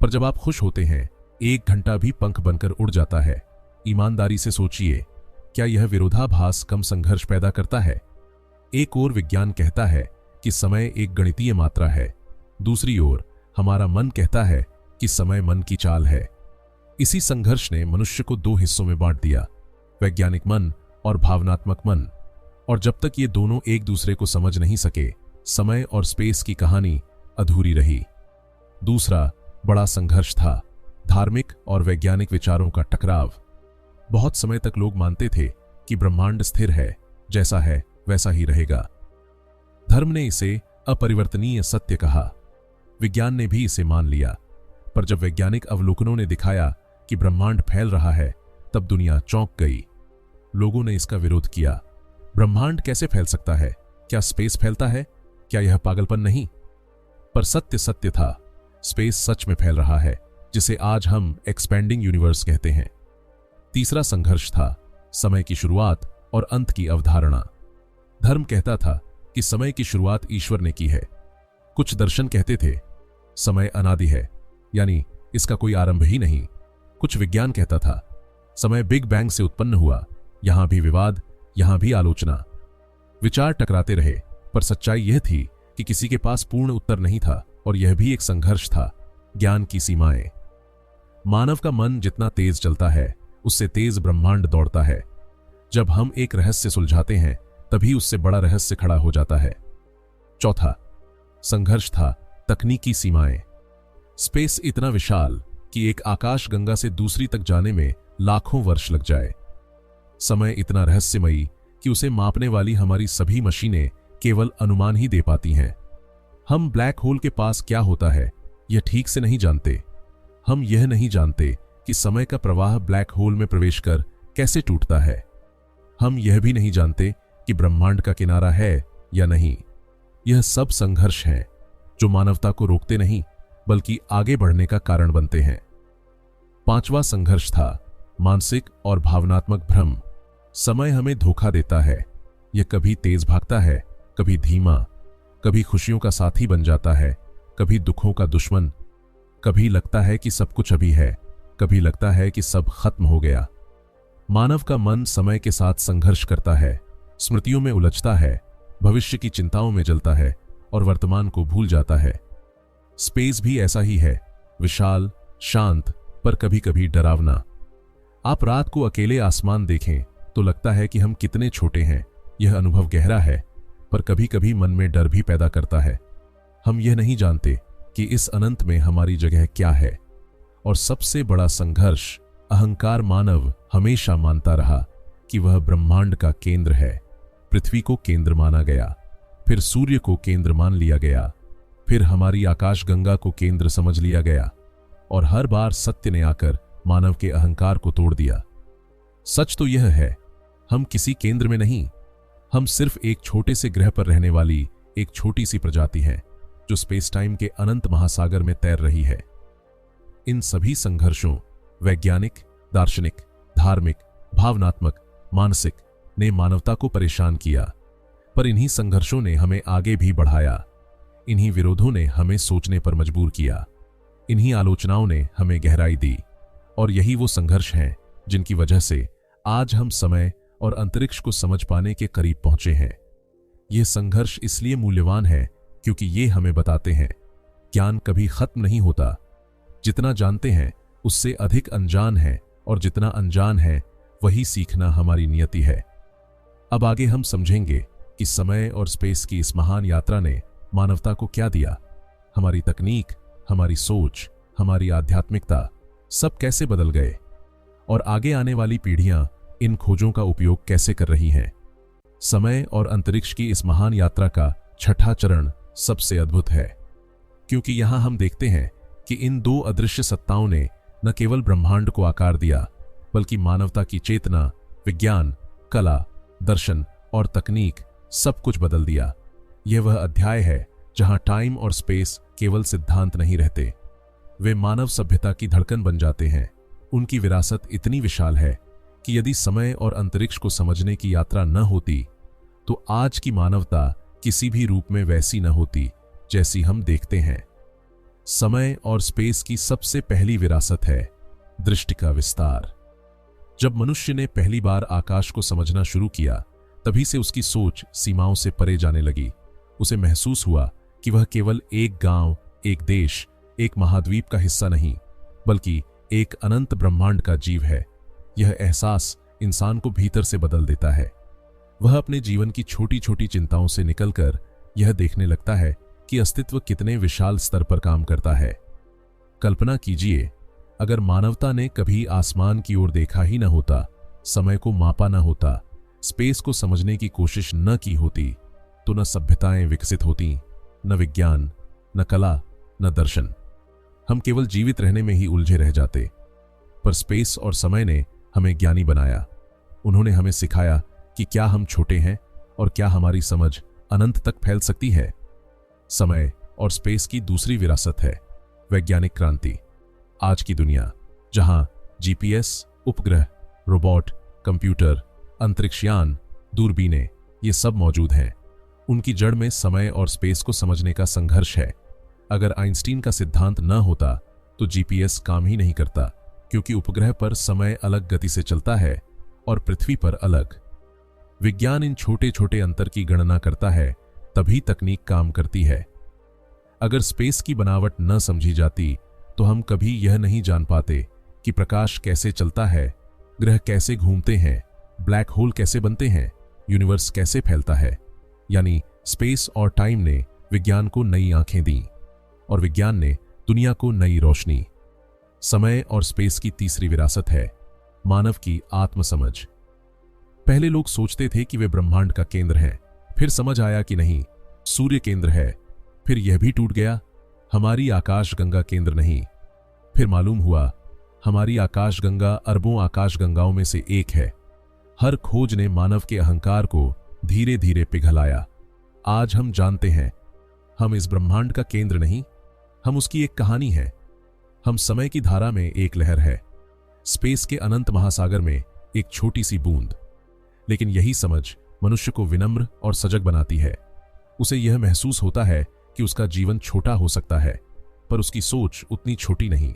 पर जब आप खुश होते हैं, एक घंटा भी पंख बनकर उड़ जाता है। ईमानदारी से सोचिए, क्या यह विरोधाभास कम संघर्ष पैदा करता है? एक ओर विज्ञान कहता है कि समय एक गणितीय मात्रा है, दूसरी ओर हमारा मन कहता है कि समय मन की चाल है। इसी संघर्ष ने मनुष्य को दो हिस्सों में बांट दिया, वैज्ञानिक मन और भावनात्मक मन। और जब तक ये दोनों एक दूसरे को समझ नहीं सके, समय और स्पेस की कहानी अधूरी रही। दूसरा बड़ा संघर्ष था धार्मिक और वैज्ञानिक विचारों का टकराव। बहुत समय तक लोग मानते थे कि ब्रह्मांड स्थिर है, जैसा है वैसा ही रहेगा। धर्म ने इसे अपरिवर्तनीय सत्य कहा, विज्ञान ने भी इसे मान लिया। पर जब वैज्ञानिक अवलोकनों ने दिखाया कि ब्रह्मांड फैल रहा है, तब दुनिया चौंक गई। लोगों ने इसका विरोध किया। ब्रह्मांड कैसे फैल सकता है? क्या स्पेस फैलता है? क्या यह पागलपन नहीं? पर सत्य सत्य था, स्पेस सच में फैल रहा है, जिसे आज हम एक्सपेंडिंग यूनिवर्स कहते हैं। तीसरा संघर्ष था समय की शुरुआत और अंत की अवधारणा। धर्म कहता था कि समय की शुरुआत ईश्वर ने की है। कुछ दर्शन कहते थे समय अनादि है, यानी इसका कोई आरंभ ही नहीं। कुछ विज्ञान कहता था समय बिग बैंग से उत्पन्न हुआ। यहां भी विवाद, यहां भी आलोचना। विचार टकराते रहे, पर सच्चाई यह थी कि किसी के पास पूर्ण उत्तर नहीं था, और यह भी एक संघर्ष था, ज्ञान की सीमाएं। मानव का मन जितना तेज चलता है, उससे तेज ब्रह्मांड दौड़ता है। जब हम एक रहस्य सुलझाते हैं, तभी उससे बड़ा रहस्य खड़ा हो जाता है। चौथा संघर्ष था तकनीकी सीमाएं। स्पेस इतना विशाल कि एक आकाश गंगा से दूसरी तक जाने में लाखों वर्ष लग जाए। समय इतना रहस्यमयी कि उसे मापने वाली हमारी सभी मशीनें केवल अनुमान ही दे पाती हैं। हम ब्लैक होल के पास क्या होता है यह ठीक से नहीं जानते। हम यह नहीं जानते कि समय का प्रवाह ब्लैक होल में प्रवेश कर कैसे टूटता है। हम यह भी नहीं जानते कि ब्रह्मांड का किनारा है या नहीं। यह सब संघर्ष हैं जो मानवता को रोकते नहीं, बल्कि आगे बढ़ने का कारण बनते हैं। पांचवा संघर्ष था मानसिक और भावनात्मक भ्रम। समय हमें धोखा देता है। यह कभी तेज भागता है, कभी धीमा, कभी खुशियों का साथी बन जाता है, कभी दुखों का दुश्मन। कभी लगता है कि सब कुछ अभी है, कभी लगता है कि सब खत्म हो गया। मानव का मन समय के साथ संघर्ष करता है, स्मृतियों में उलझता है, भविष्य की चिंताओं में जलता है और वर्तमान को भूल जाता है। स्पेस भी ऐसा ही है, विशाल, शांत, पर कभी कभी डरावना। आप रात को अकेले आसमान देखें तो लगता है कि हम कितने छोटे हैं। यह अनुभव गहरा है, पर कभी कभी मन में डर भी पैदा करता है। हम यह नहीं जानते कि इस अनंत में हमारी जगह क्या है। और सबसे बड़ा संघर्ष अहंकार। मानव हमेशा मानता रहा कि वह ब्रह्मांड का केंद्र है। पृथ्वी को केंद्र माना गया, फिर सूर्य को केंद्र मान लिया गया, फिर हमारी आकाशगंगा को केंद्र समझ लिया गया, और हर बार सत्य ने आकर मानव के अहंकार को तोड़ दिया। सच तो यह है, हम किसी केंद्र में नहीं, हम सिर्फ एक छोटे से ग्रह पर रहने वाली एक छोटी सी प्रजाति हैं जो स्पेस टाइम के अनंत महासागर में तैर रही है। इन सभी संघर्षों, वैज्ञानिक, दार्शनिक, धार्मिक, भावनात्मक, मानसिक, ने मानवता को परेशान किया, पर इन्हीं संघर्षों ने हमें आगे भी बढ़ाया। इन्हीं विरोधों ने हमें सोचने पर मजबूर किया। इन्हीं आलोचनाओं ने हमें गहराई दी, और यही वो संघर्ष हैं जिनकी वजह से आज हम समय और अंतरिक्ष को समझ पाने के करीब पहुंचे हैं। ये संघर्ष इसलिए मूल्यवान है क्योंकि ये हमें बताते हैं ज्ञान कभी खत्म नहीं होता। जितना जानते हैं उससे अधिक अनजान है, और जितना अनजान है वही सीखना हमारी नियति है। अब आगे हम समझेंगे कि समय और स्पेस की इस महान यात्रा ने मानवता को क्या दिया। हमारी तकनीक, हमारी सोच, हमारी आध्यात्मिकता सब कैसे बदल गए, और आगे आने वाली पीढ़ियां इन खोजों का उपयोग कैसे कर रही हैं। समय और अंतरिक्ष की इस महान यात्रा का छठा चरण सबसे अद्भुत है, क्योंकि यहां हम देखते हैं कि इन दो अदृश्य सत्ताओं ने न केवल ब्रह्मांड को आकार दिया, बल्कि मानवता की चेतना, विज्ञान, कला, दर्शन और तकनीक सब कुछ बदल दिया। यह वह अध्याय है जहां टाइम और स्पेस केवल सिद्धांत नहीं रहते, वे मानव सभ्यता की धड़कन बन जाते हैं। उनकी विरासत इतनी विशाल है कि यदि समय और अंतरिक्ष को समझने की यात्रा न होती तो आज की मानवता किसी भी रूप में वैसी न होती जैसी हम देखते हैं। समय और स्पेस की सबसे पहली विरासत है दृष्टि का विस्तार। जब मनुष्य ने पहली बार आकाश को समझना शुरू किया, तभी से उसकी सोच सीमाओं से परे जाने लगी। उसे महसूस हुआ कि वह केवल एक गांव, एक देश, एक महाद्वीप का हिस्सा नहीं, बल्कि एक अनंत ब्रह्मांड का जीव है। यह एहसास इंसान को भीतर से बदल देता है। वह अपने जीवन की छोटी छोटी चिंताओं से निकलकर यह देखने लगता है कि अस्तित्व कितने विशाल स्तर पर काम करता है। कल्पना कीजिए, अगर मानवता ने कभी आसमान की ओर देखा ही न होता, समय को मापा न होता, स्पेस को समझने की कोशिश न की होती, तो न सभ्यताएं विकसित होती, न विज्ञान, न कला, न दर्शन। हम केवल जीवित रहने में ही उलझे रह जाते। पर स्पेस और समय ने हमें ज्ञानी बनाया। उन्होंने हमें सिखाया कि क्या हम छोटे हैं और क्या हमारी समझ अनंत तक फैल सकती है। समय और स्पेस की दूसरी विरासत है वैज्ञानिक क्रांति। आज की दुनिया, जहां जीपीएस, उपग्रह, रोबोट, कंप्यूटर, अंतरिक्षयान, दूरबीनें, ये सब मौजूद हैं, उनकी जड़ में समय और स्पेस को समझने का संघर्ष है। अगर आइंस्टीन का सिद्धांत न होता तो जीपीएस काम ही नहीं करता, क्योंकि उपग्रह पर समय अलग गति से चलता है और पृथ्वी पर अलग। विज्ञान इन छोटे छोटे अंतर की गणना करता है, तभी तकनीक काम करती है। अगर स्पेस की बनावट न समझी जाती तो हम कभी यह नहीं जान पाते कि प्रकाश कैसे चलता है, ग्रह कैसे घूमते हैं, ब्लैक होल कैसे बनते हैं, यूनिवर्स कैसे फैलता है। यानी स्पेस और टाइम ने विज्ञान को नई आंखें दी, और विज्ञान ने दुनिया को नई रोशनी। समय और स्पेस की तीसरी विरासत है मानव की आत्मसमझ। पहले लोग सोचते थे कि वे ब्रह्मांड का केंद्र हैं, फिर समझ आया कि नहीं, सूर्य केंद्र है। फिर यह भी टूट गया, हमारी आकाशगंगा केंद्र नहीं। फिर मालूम हुआ हमारी आकाशगंगा अरबों आकाशगंगाओं में से एक है। हर खोज ने मानव के अहंकार को धीरे धीरे पिघलाया। आज हम जानते हैं हम इस ब्रह्मांड का केंद्र नहीं, हम उसकी एक कहानी है। हम समय की धारा में एक लहर है, स्पेस के अनंत महासागर में एक छोटी सी बूंद। लेकिन यही समझ मनुष्य को विनम्र और सजग बनाती है। उसे यह महसूस होता है कि उसका जीवन छोटा हो सकता है, पर उसकी सोच उतनी छोटी नहीं।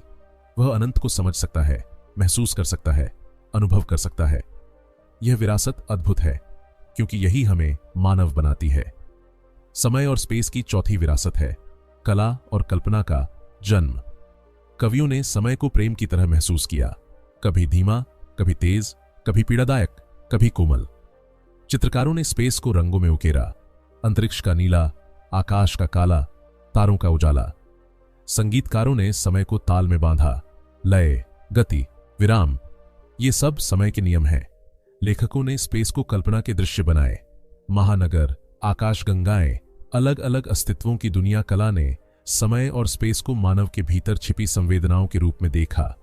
वह अनंत को समझ सकता है, महसूस कर सकता है, अनुभव कर सकता है। यह विरासत अद्भुत है, क्योंकि यही हमें मानव बनाती है। समय और स्पेस की चौथी विरासत है कला और कल्पना का जन्म। कवियों ने समय को प्रेम की तरह महसूस किया, कभी धीमा, कभी तेज, कभी पीड़ादायक, कभी कोमल। चित्रकारों ने स्पेस को रंगों में उकेरा, अंतरिक्ष का नीला, आकाश का काला, तारों का उजाला। संगीतकारों ने समय को ताल में बांधा, लय, गति, विराम, ये सब समय के नियम हैं। लेखकों ने स्पेस को कल्पना के दृश्य बनाए, महानगर, आकाशगंगाएं, अलग अलग अस्तित्वों की दुनिया। कला ने समय और स्पेस को मानव के भीतर छिपी संवेदनाओं के रूप में देखा,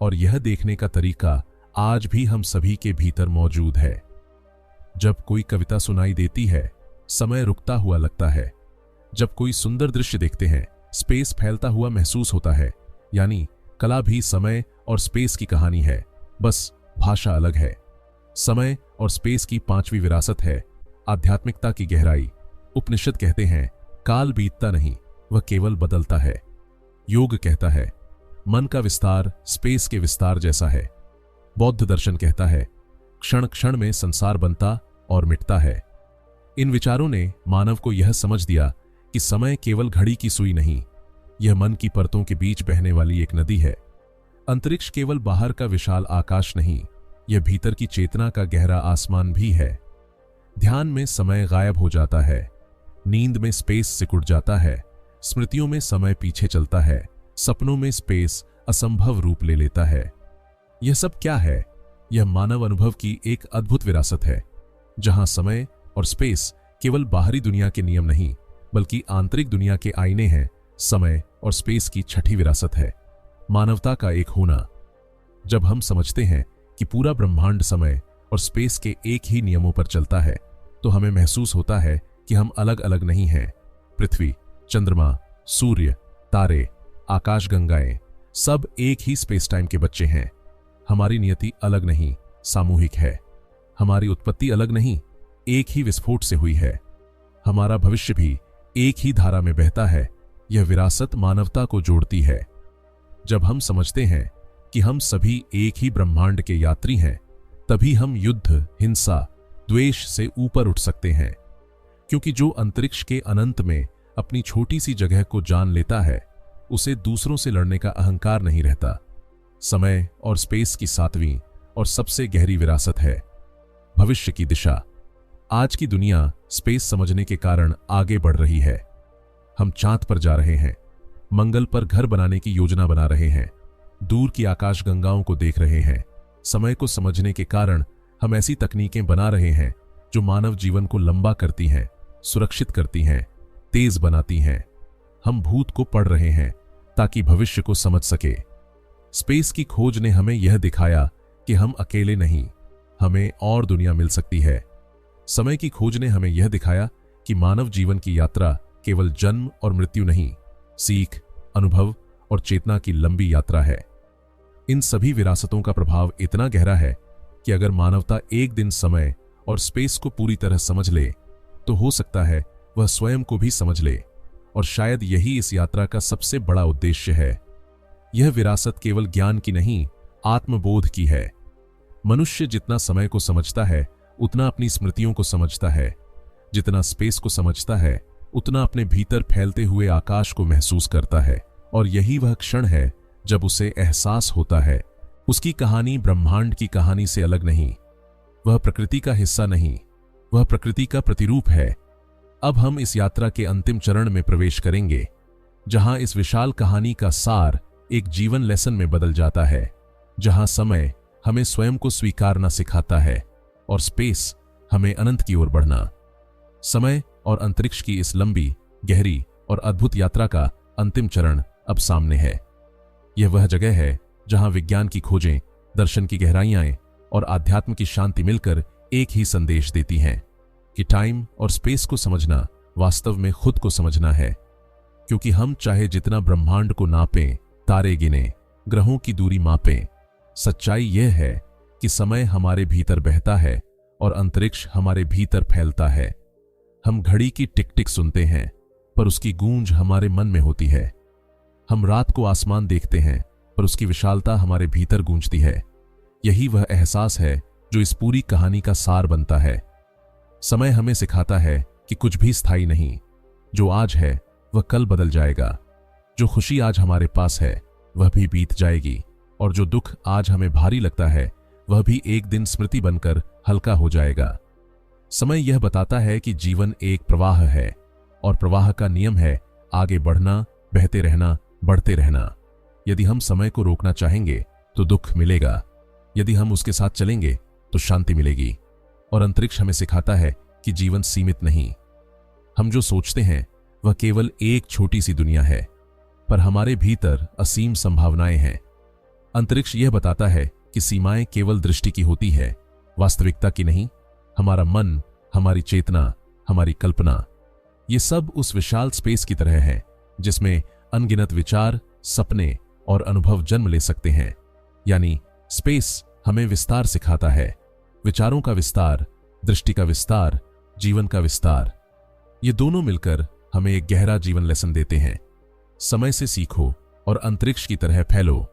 और यह देखने का तरीका आज भी हम सभी के भीतर मौजूद है। जब कोई कविता सुनाई देती है, समय रुकता हुआ लगता है। जब कोई सुंदर दृश्य देखते हैं, स्पेस फैलता हुआ महसूस होता है। यानी कला भी समय और स्पेस की कहानी है, बस भाषा अलग है। समय और स्पेस की पांचवी विरासत है आध्यात्मिकता की गहराई। उपनिषद कहते हैं, काल बीतता नहीं, वह केवल बदलता है। योग कहता है, मन का विस्तार स्पेस के विस्तार जैसा है। बौद्ध दर्शन कहता है, क्षण क्षण में संसार बनता और मिटता है। इन विचारों ने मानव को यह समझ दिया कि समय केवल घड़ी की सुई नहीं, यह मन की परतों के बीच बहने वाली एक नदी है। अंतरिक्ष केवल बाहर का विशाल आकाश नहीं, यह भीतर की चेतना का गहरा आसमान भी है। ध्यान में समय गायब हो जाता है, नींद में स्पेस सिकुड़ जाता है, स्मृतियों में समय पीछे चलता है, सपनों में स्पेस असंभव रूप ले लेता है। यह सब क्या है? यह मानव अनुभव की एक अद्भुत विरासत है, जहां समय और स्पेस केवल बाहरी दुनिया के नियम नहीं, बल्कि आंतरिक दुनिया के आईने हैं। समय और स्पेस की छठी विरासत है मानवता का एक होना। जब हम समझते हैं कि पूरा ब्रह्मांड समय और स्पेस के एक ही नियमों पर चलता है, तो हमें महसूस होता है कि हम अलग अलग नहीं हैं। पृथ्वी, चंद्रमा, सूर्य, तारे, आकाशगंगाएं सब एक ही स्पेस टाइम के बच्चे हैं। हमारी नियति अलग नहीं, सामूहिक है। हमारी उत्पत्ति अलग नहीं, एक ही विस्फोट से हुई है। हमारा भविष्य भी एक ही धारा में बहता है। यह विरासत मानवता को जोड़ती है। जब हम समझते हैं कि हम सभी एक ही ब्रह्मांड के यात्री हैं, तभी हम युद्ध, हिंसा, द्वेष से ऊपर उठ सकते हैं। क्योंकि जो अंतरिक्ष के अनंत में अपनी छोटी सी जगह को जान लेता है, उसे दूसरों से लड़ने का अहंकार नहीं रहता। समय और स्पेस की सातवीं और सबसे गहरी विरासत है भविष्य की दिशा। आज की दुनिया स्पेस समझने के कारण आगे बढ़ रही है। हम चांद पर जा रहे हैं, मंगल पर घर बनाने की योजना बना रहे हैं, दूर की आकाशगंगाओं को देख रहे हैं। समय को समझने के कारण हम ऐसी तकनीकें बना रहे हैं जो मानव जीवन को लंबा करती हैं, सुरक्षित करती हैं, तेज बनाती हैं। हम भूत को पढ़ रहे हैं ताकि भविष्य को समझ सके। स्पेस की खोज ने हमें यह दिखाया कि हम अकेले नहीं, हमें और दुनिया मिल सकती है। समय की खोज ने हमें यह दिखाया कि मानव जीवन की यात्रा केवल जन्म और मृत्यु नहीं, सीख, अनुभव और चेतना की लंबी यात्रा है। इन सभी विरासतों का प्रभाव इतना गहरा है कि अगर मानवता एक दिन समय और स्पेस को पूरी तरह समझ ले, तो हो सकता है वह स्वयं को भी समझ ले। और शायद यही इस यात्रा का सबसे बड़ा उद्देश्य है। यह विरासत केवल ज्ञान की नहीं, आत्मबोध की है। मनुष्य जितना समय को समझता है, उतना अपनी स्मृतियों को समझता है। जितना स्पेस को समझता है, उतना अपने भीतर फैलते हुए आकाश को महसूस करता है। और यही वह क्षण है जब उसे एहसास होता है, उसकी कहानी ब्रह्मांड की कहानी से अलग नहीं। वह प्रकृति का हिस्सा नहीं, वह प्रकृति का प्रतिरूप है। अब हम इस यात्रा के अंतिम चरण में प्रवेश करेंगे, जहां इस विशाल कहानी का सार एक जीवन लेसन में बदल जाता है, जहां समय हमें स्वयं को स्वीकारना सिखाता है और स्पेस हमें अनंत की ओर बढ़ना। समय और अंतरिक्ष की इस लंबी, गहरी और अद्भुत यात्रा का अंतिम चरण अब सामने है। यह वह जगह है जहां विज्ञान की खोजें, दर्शन की गहराइयां और आध्यात्म की शांति मिलकर एक ही संदेश देती हैं कि टाइम और स्पेस को समझना वास्तव में खुद को समझना है। क्योंकि हम चाहे जितना ब्रह्मांड को नापें, तारे गिने, ग्रहों की दूरी मापें, सच्चाई यह है कि समय हमारे भीतर बहता है और अंतरिक्ष हमारे भीतर फैलता है। हम घड़ी की टिक टिक सुनते हैं, पर उसकी गूंज हमारे मन में होती है। हम रात को आसमान देखते हैं, पर उसकी विशालता हमारे भीतर गूंजती है। यही वह एहसास है जो इस पूरी कहानी का सार बनता है। समय हमें सिखाता है कि कुछ भी स्थायी नहीं। जो आज है वह कल बदल जाएगा। जो खुशी आज हमारे पास है वह भी बीत जाएगी, और जो दुख आज हमें भारी लगता है वह भी एक दिन स्मृति बनकर हल्का हो जाएगा। समय यह बताता है कि जीवन एक प्रवाह है, और प्रवाह का नियम है आगे बढ़ना, बहते रहना, बढ़ते रहना। यदि हम समय को रोकना चाहेंगे तो दुख मिलेगा, यदि हम उसके साथ चलेंगे तो शांति मिलेगी। और अंतरिक्ष हमें सिखाता है कि जीवन सीमित नहीं। हम जो सोचते हैं वह केवल एक छोटी सी दुनिया है, पर हमारे भीतर असीम संभावनाएं हैं। अंतरिक्ष यह बताता है कि सीमाएं केवल दृष्टि की होती है, वास्तविकता की नहीं। हमारा मन, हमारी चेतना, हमारी कल्पना, ये सब उस विशाल स्पेस की तरह है जिसमें अनगिनत विचार, सपने और अनुभव जन्म ले सकते हैं। यानी स्पेस हमें विस्तार सिखाता है, विचारों का विस्तार, दृष्टि का विस्तार, जीवन का विस्तार। ये दोनों मिलकर हमें एक गहरा जीवन लेसन देते हैं। समय से सीखो और अंतरिक्ष की तरह फैलो।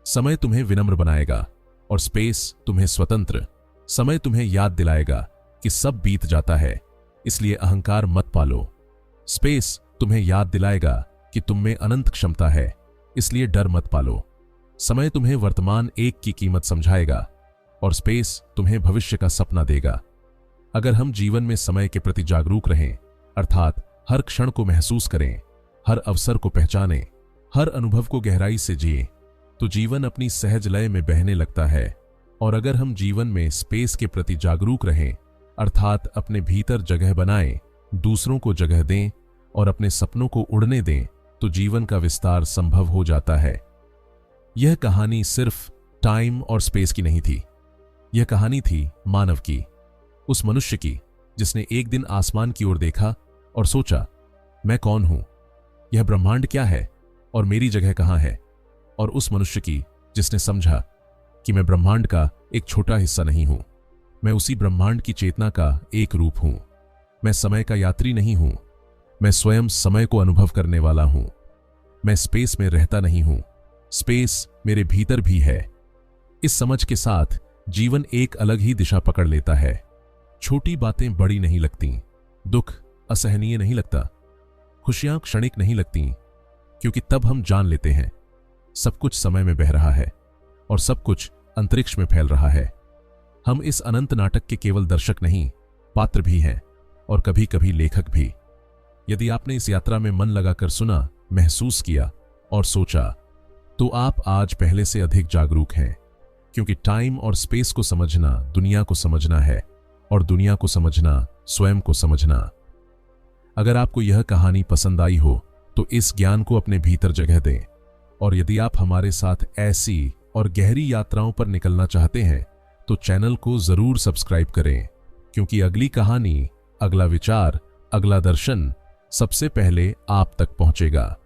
समय तुम्हें विनम्र बनाएगा और स्पेस तुम्हें स्वतंत्र। समय तुम्हें याद दिलाएगा कि सब बीत जाता है, इसलिए अहंकार मत पालो। स्पेस तुम्हें याद दिलाएगा कि तुम में अनंत क्षमता है, इसलिए डर मत पालो। समय तुम्हें वर्तमान एक की कीमत समझाएगा और स्पेस तुम्हें भविष्य का सपना देगा। अगर हम जीवन में समय के प्रति जागरूक रहें, अर्थात हर क्षण को महसूस करें, हर अवसर को पहचानें, हर अनुभव को गहराई से जिए, तो जीवन अपनी सहज लय में बहने लगता है। और अगर हम जीवन में स्पेस के प्रति जागरूक रहें, अर्थात अपने भीतर जगह बनाएं, दूसरों को जगह दें और अपने सपनों को उड़ने दें, तो जीवन का विस्तार संभव हो जाता है। यह कहानी सिर्फ टाइम और स्पेस की नहीं थी। यह कहानी थी मानव की, उस मनुष्य की जिसने एक दिन आसमान की ओर देखा और सोचा, मैं कौन हूं, यह ब्रह्मांड क्या है और मेरी जगह कहां है। और उस मनुष्य की जिसने समझा कि मैं ब्रह्मांड का एक छोटा हिस्सा नहीं हूं, मैं उसी ब्रह्मांड की चेतना का एक रूप हूं। मैं समय का यात्री नहीं हूं, मैं स्वयं समय को अनुभव करने वाला हूं। मैं स्पेस में रहता नहीं हूं, स्पेस मेरे भीतर भी है। इस समझ के साथ जीवन एक अलग ही दिशा पकड़ लेता है। छोटी बातें बड़ी नहीं लगती, दुख असहनीय नहीं लगता, खुशियां क्षणिक नहीं लगती, क्योंकि तब हम जान लेते हैं सब कुछ समय में बह रहा है और सब कुछ अंतरिक्ष में फैल रहा है। हम इस अनंत नाटक के केवल दर्शक नहीं, पात्र भी हैं और कभी कभी लेखक भी। यदि आपने इस यात्रा में मन लगाकर सुना, महसूस किया और सोचा, तो आप आज पहले से अधिक जागरूक हैं, क्योंकि टाइम और स्पेस को समझना दुनिया को समझना है और दुनिया को समझना स्वयं को समझना। अगर आपको यह कहानी पसंद आई हो तो इस ज्ञान को अपने भीतर जगह दें। और यदि आप हमारे साथ ऐसी और गहरी यात्राओं पर निकलना चाहते हैं तो चैनल को जरूर सब्सक्राइब करें, क्योंकि अगली कहानी, अगला विचार, अगला दर्शन सबसे पहले आप तक पहुंचेगा।